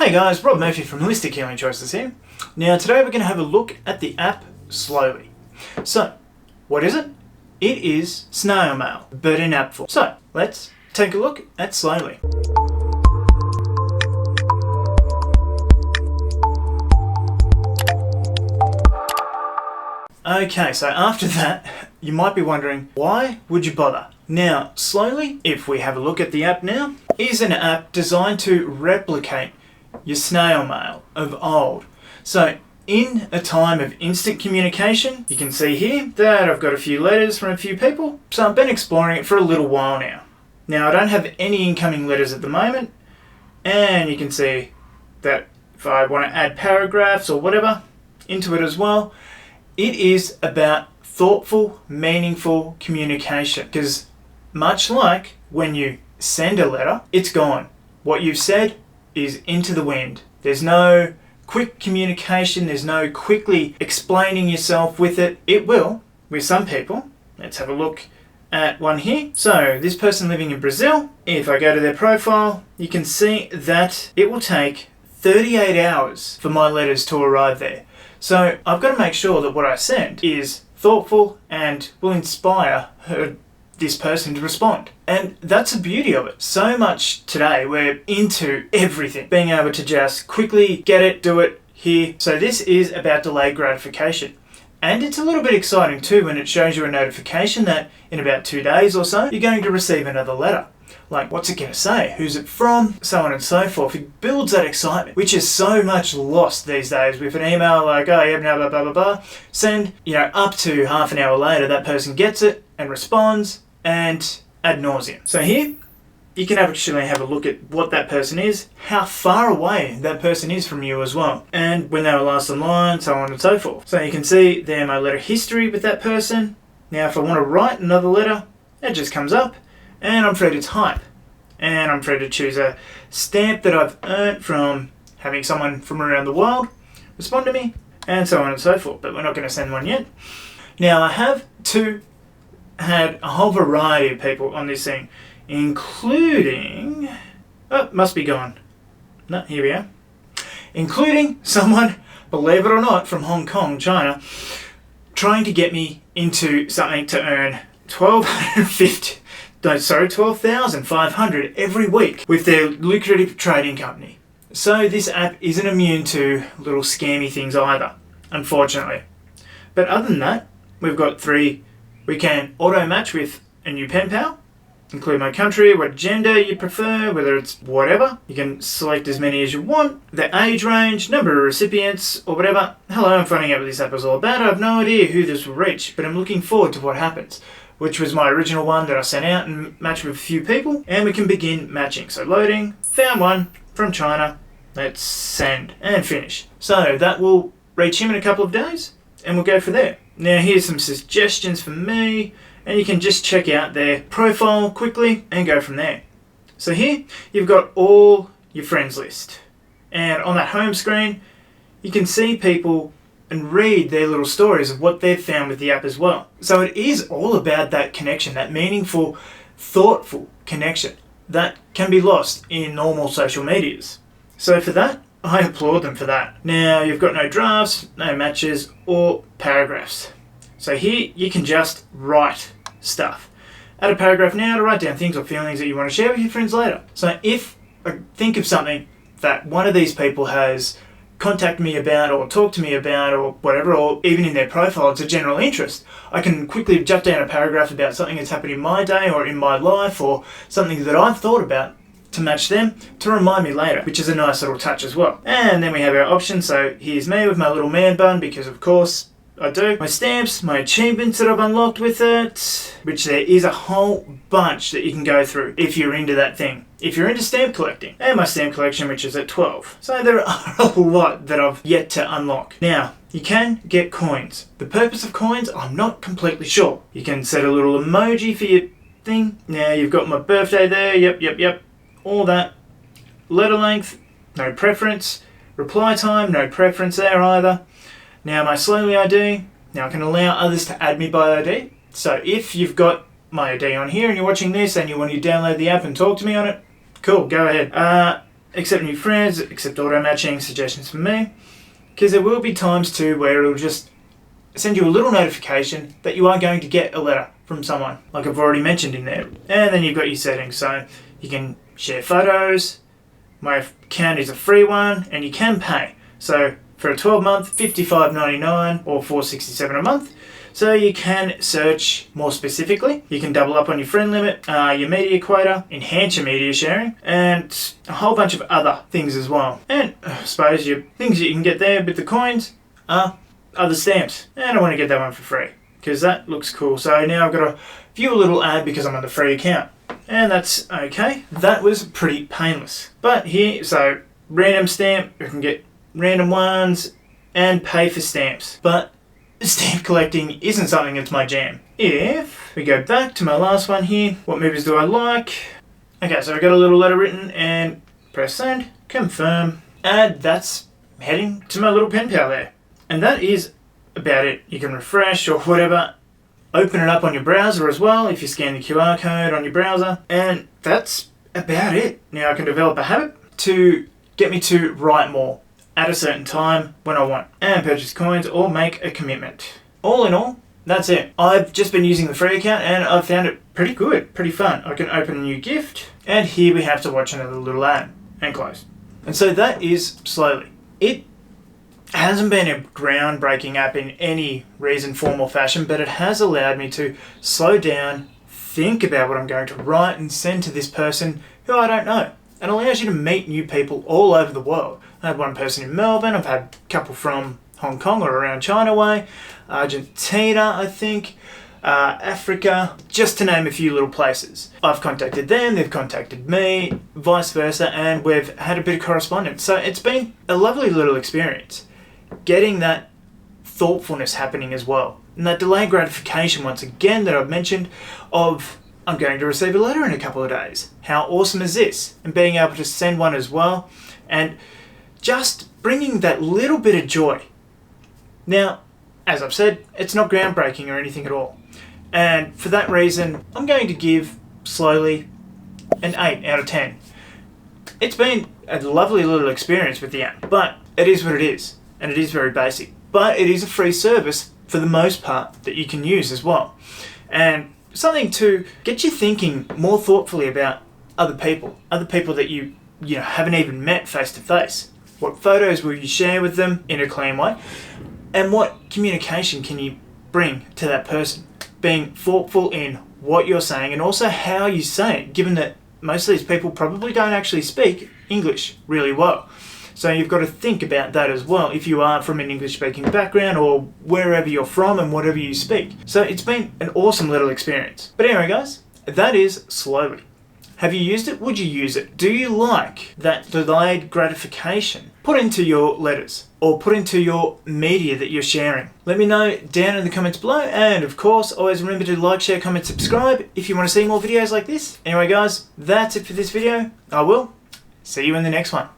Hey guys, Rob Murphy from Holistic Healing Choices here. Now today we're going to have a look at the app Slowly. So, what is it? It is Snail Mail, but in app form. So, let's take a look at Slowly. Okay, so after that, you might be wondering, why would you bother? Now, Slowly, if we have a look at the app now, is an app designed to replicate your snail mail of old. So, in a time of instant communication, you can see here that I've got a few letters from a few people. So I've been exploring it for a little while now. Now, I don't have any incoming letters at the moment, and you can see that if I want to add paragraphs or whatever into it as well, it is about thoughtful, meaningful communication. Because much like when you send a letter, it's gone. What you've said is into the wind. There's no quick communication, there's no quickly explaining yourself with it. It will, with some people. Let's have a look at one here. So, this person living in Brazil, if I go to their profile, you can see that it will take 38 hours for my letters to arrive there. So, I've got to make sure that what I send is thoughtful and will inspire this person to respond. And that's the beauty of it. So much today, we're into everything. Being able to just quickly get it, do it here. So this is about delayed gratification. And it's a little bit exciting too when it shows you a notification that in about 2 days or so, you're going to receive another letter. Like, what's it going to say? Who's it from? So on and so forth. It builds that excitement, which is so much lost these days with an email like, oh, yeah, blah, blah, blah, blah, blah. Send, up to half an hour later, that person gets it and responds, and ad nauseum. So here, you can actually have a look at what that person is, how far away that person is from you as well, and when they were last online, so on and so forth. So you can see there my letter history with that person. Now if I want to write another letter, it just comes up, and I'm free to type. And I'm free to choose a stamp that I've earned from having someone from around the world respond to me, and so on and so forth, but we're not going to send one yet. Now I have had a whole variety of people on this thing, including, must be gone. No, here we are. Including someone, believe it or not, from Hong Kong, China, trying to get me into something to earn $12,500 every week with their lucrative trading company. So this app isn't immune to little scammy things either, unfortunately. But other than that, we've got 3. We can auto-match with a new pen pal, include my country, what gender you prefer, whether it's whatever. You can select as many as you want, the age range, number of recipients, or whatever. Hello, I'm finding out what this app is all about. I have no idea who this will reach, but I'm looking forward to what happens, which was my original one that I sent out and matched with a few people, and we can begin matching. So loading, found one from China, let's send and finish. So that will reach him in a couple of days, and we'll go from there. Now here's some suggestions for me, and you can just check out their profile quickly and go from there. So here you've got all your friends list, and on that home screen you can see people and read their little stories of what they've found with the app as well. So it is all about that connection, that meaningful, thoughtful connection that can be lost in normal social medias. So for that, I applaud them for that. Now, you've got no drafts, no matches, or paragraphs. So here, you can just write stuff. Add a paragraph now to write down things or feelings that you want to share with your friends later. So if I think of something that one of these people has contacted me about or talked to me about or whatever, or even in their profile, it's a general interest, I can quickly jot down a paragraph about something that's happened in my day or in my life or something that I've thought about to match them to remind me later, which is a nice little touch as well. And then we have our options. So here's me with my little man bun, because of course I do. My stamps, my achievements that I've unlocked with it, which there is a whole bunch that you can go through if you're into that thing. If you're into stamp collecting, and my stamp collection, which is at 12. So there are a lot that I've yet to unlock. Now, you can get coins. The purpose of coins, I'm not completely sure. You can set a little emoji for your thing. Now you've got my birthday there, yep. All that. Letter length, no preference. Reply time, no preference there either. Now my Slowly ID, now I can allow others to add me by ID. So if you've got my ID on here and you're watching this and you want to download the app and talk to me on it, cool, go ahead. accept new friends, accept auto matching, suggestions from me, because there will be times too where it'll just send you a little notification that you are going to get a letter from someone, like I've already mentioned in there. And then you've got your settings, so you can share photos, my account is a free one, and you can pay. So for a 12-month, $55.99 or $4.67 a month. So you can search more specifically. You can double up on your friend limit, your media quota, enhance your media sharing, and a whole bunch of other things as well. And I suppose your things that you can get there with the coins are other stamps. And I want to get that one for free because that looks cool. So now I've got to view a little ad because I'm on the free account. And that's okay. That was pretty painless. But here, so random stamp, you can get random ones and pay for stamps. But stamp collecting isn't something that's my jam. If we go back to my last one here, what movies do I like? Okay, so I got a little letter written and press send, confirm, and that's heading to my little pen pal there. And that is about it. You can refresh or whatever. Open it up on your browser as well if you scan the QR code on your browser. And that's about it. Now I can develop a habit to get me to write more at a certain time when I want and purchase coins or make a commitment. All in all, that's it. I've just been using the free account and I've found it pretty good, pretty fun. I can open a new gift and here we have to watch another little ad and close. And so that is Slowly. It hasn't been a groundbreaking app in any reason, form or fashion, but it has allowed me to slow down, think about what I'm going to write and send to this person who I don't know. It allows you to meet new people all over the world. I had one person in Melbourne, I've had a couple from Hong Kong or around China way, Argentina I think, Africa, just to name a few little places. I've contacted them, they've contacted me, vice versa, and we've had a bit of correspondence. So it's been a lovely little experience. Getting that thoughtfulness happening as well. And that delayed gratification once again that I've mentioned of I'm going to receive a letter in a couple of days. How awesome is this? And being able to send one as well. And just bringing that little bit of joy. Now, as I've said, it's not groundbreaking or anything at all. And for that reason, I'm going to give Slowly an 8 out of 10. It's been a lovely little experience with the app, but it is what it is. And it is very basic. But it is a free service for the most part that you can use as well. And something to get you thinking more thoughtfully about other people that you haven't even met face to face. What photos will you share with them in a clean way? And what communication can you bring to that person? Being thoughtful in what you're saying and also how you say it, given that most of these people probably don't actually speak English really well. So you've got to think about that as well if you are from an English-speaking background or wherever you're from and whatever you speak. So it's been an awesome little experience. But anyway guys, that is Slowly. Have you used it? Would you use it? Do you like that delayed gratification put into your letters or put into your media that you're sharing? Let me know down in the comments below, and of course always remember to like, share, comment, subscribe if you want to see more videos like this. Anyway guys, that's it for this video. I will see you in the next one.